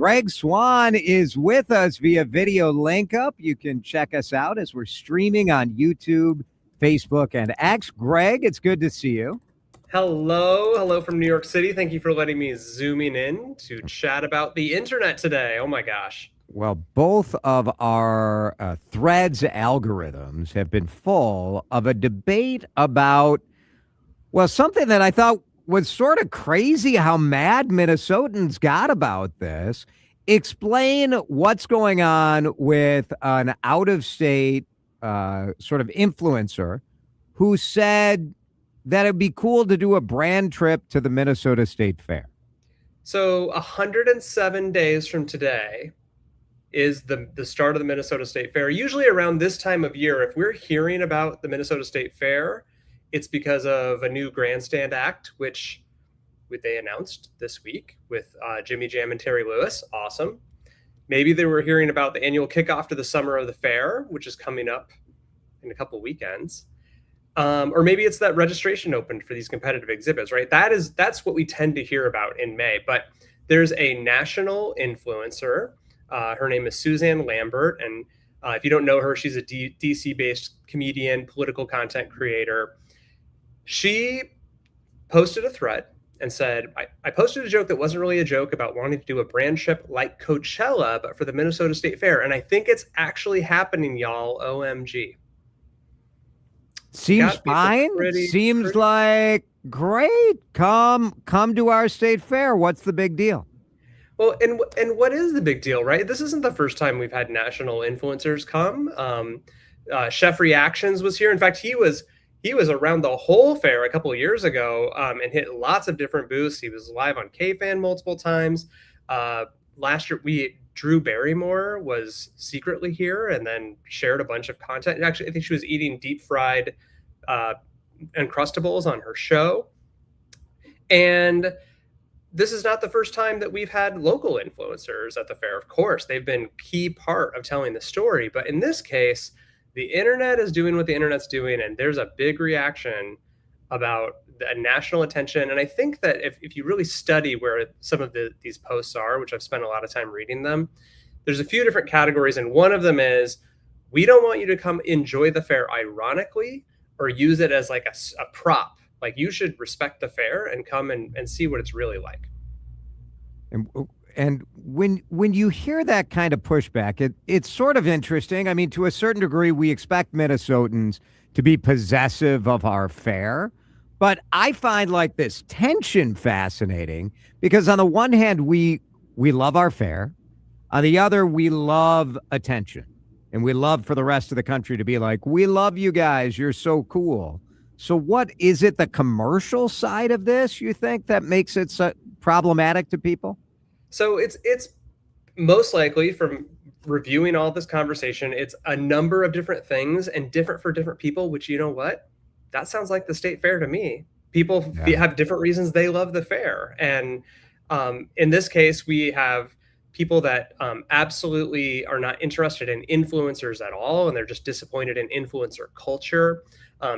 Greg Swan is with us via video link up. You can check us out as we're streaming on YouTube, Facebook, and X. Greg, it's good to see you. Hello from New York City. Thank you for letting me zooming in to chat about the internet today. Oh my gosh. Well, both of our Threads algorithms have been full of a debate about, well, something that I thought was sort of crazy how mad Minnesotans got about this. Explain what's going on with an out-of-state sort of influencer who said that it'd be cool to do a brand trip to the Minnesota State Fair. So 107 days from today is the start of the Minnesota State Fair. Usually around this time of year, if we're hearing about the Minnesota State Fair, it's because of a new grandstand act, which they announced this week with Jimmy Jam and Terry Lewis. Awesome. Maybe they were hearing about the annual kickoff to the summer of the fair, which is coming up in a couple weekends. Or maybe it's that registration opened for these competitive exhibits, right? That's what we tend to hear about in May. But there's a national influencer. Her name is Suzanne Lambert. And if you don't know her, she's a DC-based comedian, political content creator. She posted a thread and said, I posted a joke that wasn't really a joke about wanting to do a brand trip like Coachella, but for the Minnesota State Fair. And I think it's actually happening, y'all. OMG. Seems fine. Seems like great. Come to our state fair. What's the big deal? Well, and what is the big deal, right? This isn't the first time we've had national influencers come. Chef Reactions was here. In fact, he was around the whole fair a couple of years ago and hit lots of different booths. He was live on K-Fan multiple times. Last year, Drew Barrymore was secretly here and then shared a bunch of content. Actually, I think she was eating deep fried Uncrustables on her show. And this is not the first time that we've had local influencers at the fair. Of course, they've been a key part of telling the story. But in this case, the internet is doing what the internet's doing, and there's a big reaction about the national attention. And I think that if you really study where some of these posts are, which I've spent a lot of time reading them, there's a few different categories. And one of them is, we don't want you to come enjoy the fair ironically or use it as like a prop. Like, you should respect the fair and come and see what it's really like. And when you hear that kind of pushback, it's sort of interesting. I mean, to a certain degree, we expect Minnesotans to be possessive of our fair. But I find like this tension fascinating because on the one hand, we love our fair. On the other, we love attention. And we love for the rest of the country to be like, we love you guys. You're so cool. So what is it, the commercial side of this, you think, that makes it so problematic to people? So it's most likely, from reviewing all this conversation, it's a number of different things and different for different people, which, you know what? That sounds like the state fair to me. People have different reasons they love the fair. And in this case, we have people that absolutely are not interested in influencers at all, and they're just disappointed in influencer culture.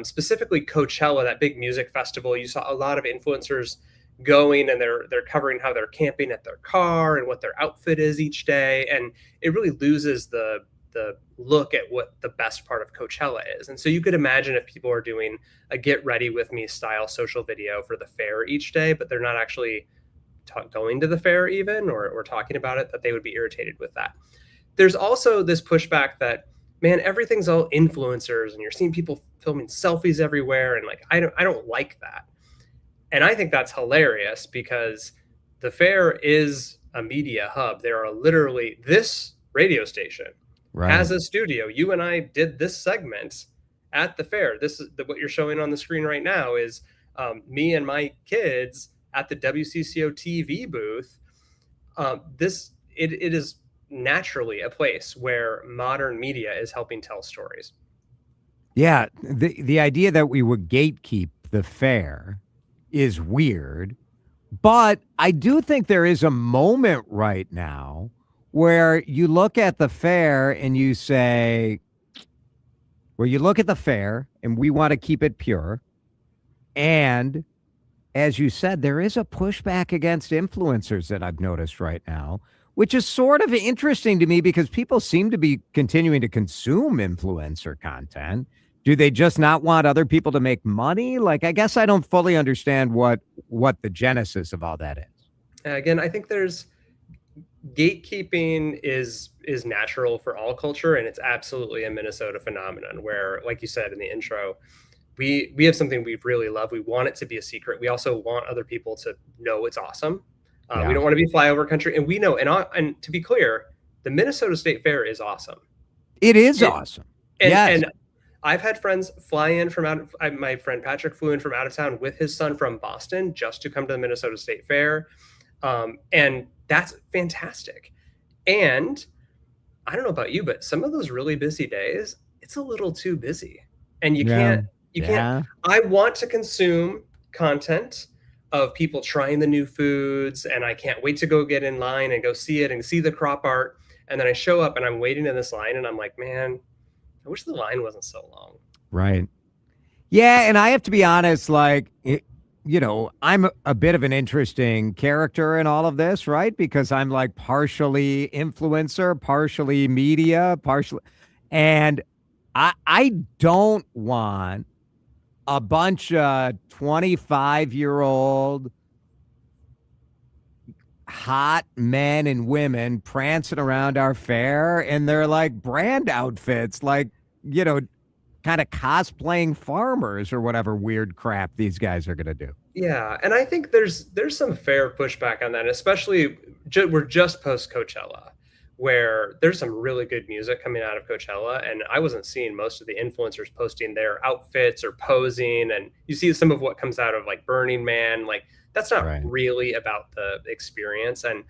Specifically Coachella, that big music festival, you saw a lot of influencers going, and they're covering how they're camping at their car and what their outfit is each day. And it really loses the look at what the best part of Coachella is. And so you could imagine if people are doing a get ready with me style social video for the fair each day, but they're not actually going to the fair even, or talking about it, that they would be irritated with that. There's also this pushback that, man, everything's all influencers and you're seeing people filming selfies everywhere. And like, I don't like that. And I think that's hilarious because the fair is a media hub. There are literally, this radio station has a studio. You and I did this segment at the fair. This is what you're showing on the screen right now is me and my kids at the WCCO TV booth. It is naturally a place where modern media is helping tell stories. Yeah, the idea that we would gatekeep the fair is weird, but I do think there is a moment right now where you look at the fair and you say, where you look at the fair and we want to keep it pure, and as you said, there is a pushback against influencers that I've noticed right now, which is sort of interesting to me because people seem to be continuing to consume influencer content. Do they just not want other people to make money? Like, I guess I don't fully understand what the genesis of all that is. Again, I think there's gatekeeping is natural for all culture, and it's absolutely a Minnesota phenomenon where, like you said in the intro, we have something we really love. We want it to be a secret. We also want other people to know it's awesome. We Yeah. don't want to be flyover country, and we know. And to be clear, the Minnesota State Fair is awesome. It is It awesome. and Yes. and I've had friends fly in from out of my friend Patrick flew in from out of town with his son from Boston just to come to the Minnesota State Fair. And that's fantastic. And I don't know about you, but some of those really busy days, it's a little too busy. And Yeah. you can't Yeah. I want to consume content of people trying the new foods, and I can't wait to go get in line and go see it and see the crop art. And then I show up and I'm waiting in this line and I'm like, man, I wish the line wasn't so long. Right. Yeah, and I have to be honest, like, I'm a bit of an interesting character in all of this, right? Because I'm like partially influencer, partially media, partially, and I don't want a bunch of 25-year-old hot men and women prancing around our fair in their like brand outfits, like, you know, kind of cosplaying farmers or whatever weird crap these guys are going to do. Yeah, and I think there's some fair pushback on that, especially we're just post Coachella, where there's some really good music coming out of Coachella, and I wasn't seeing most of the influencers posting their outfits or posing, and you see some of what comes out of like Burning Man, like that's not Right. really about the experience. And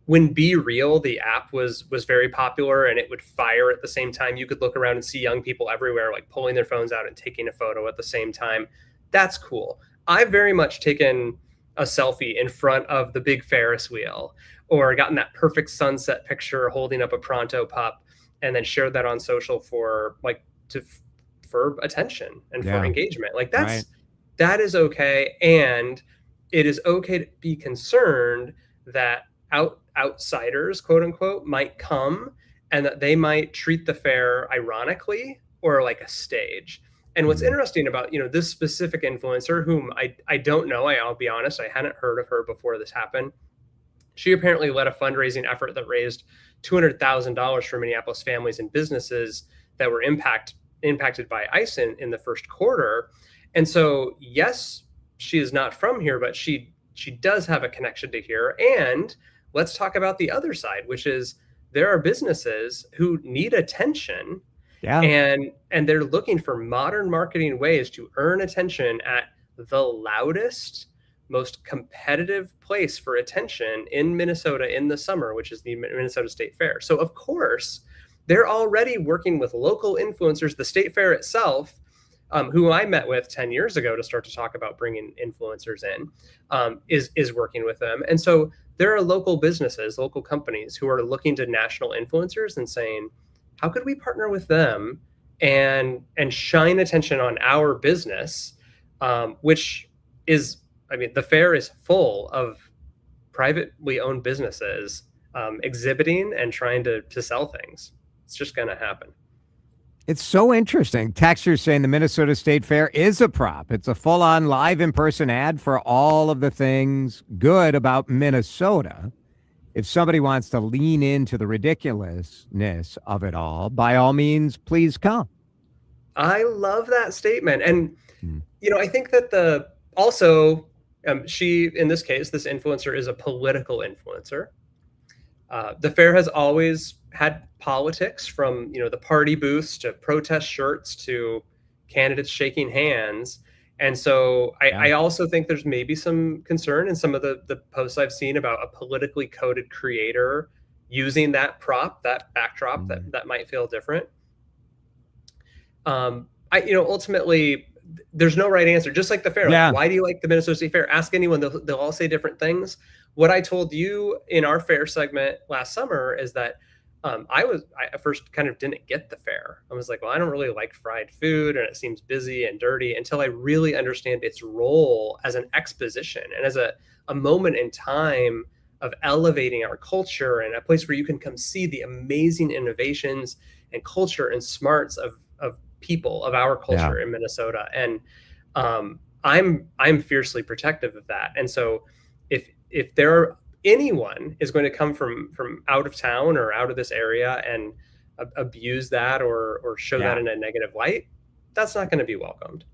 when Be Real, the app was very popular, and it would fire at the same time. You could look around and see young people everywhere, like pulling their phones out and taking a photo at the same time. That's cool. I've very much taken a selfie in front of the big Ferris wheel or gotten that perfect sunset picture holding up a pronto pup and then shared that on social for like for attention and for Yeah. engagement. Like Right. that is okay. And it is okay to be concerned that outsiders, quote unquote, might come and that they might treat the fair ironically or like a stage. And what's Mhm. interesting about, this specific influencer whom I don't know, I'll be honest, I hadn't heard of her before this happened. She apparently led a fundraising effort that raised $200,000 for Minneapolis families and businesses that were impacted by ice in the first quarter. And so, yes, she is not from here, but she does have a connection to here. And let's talk about the other side, which is there are businesses who need attention, Yeah. and they're looking for modern marketing ways to earn attention at the loudest, most competitive place for attention in Minnesota in the summer, which is the Minnesota State Fair. So of course, they're already working with local influencers. The state fair itself, who I met with 10 years ago to start to talk about bringing influencers in, is working with them. And so there are local businesses, local companies who are looking to national influencers and saying, how could we partner with them and shine attention on our business, which is, I mean, the fair is full of privately owned businesses exhibiting and trying to sell things. It's just going to happen. It's so interesting. Texters saying the Minnesota State Fair is a prop. It's a full on live in person ad for all of the things good about Minnesota. If somebody wants to lean into the ridiculousness of it all, by all means, please come. I love that statement. And, Hmm. I think that also, she, in this case, this influencer is a political influencer. The fair has always had politics, from the party booths to protest shirts to candidates shaking hands. And so Yeah. I also think there's maybe some concern in some of the posts I've seen about a politically coded creator using that prop, that backdrop Mm. that might feel different. Ultimately, there's no right answer. Just like the fair, like, Yeah. why do you like the Minnesota State Fair? Ask anyone; they'll all say different things. What I told you in our fair segment last summer is that I at first kind of didn't get the fair. I was like, well, I don't really like fried food and it seems busy and dirty, until I really understand its role as an exposition and as a moment in time of elevating our culture, and a place where you can come see the amazing innovations and culture and smarts of people of our Yeah. culture in Minnesota. And I'm fiercely protective of that. And so if there anyone is going to come from out of town or out of this area and abuse that or show that Yeah. in a negative light, that's not going to be welcomed.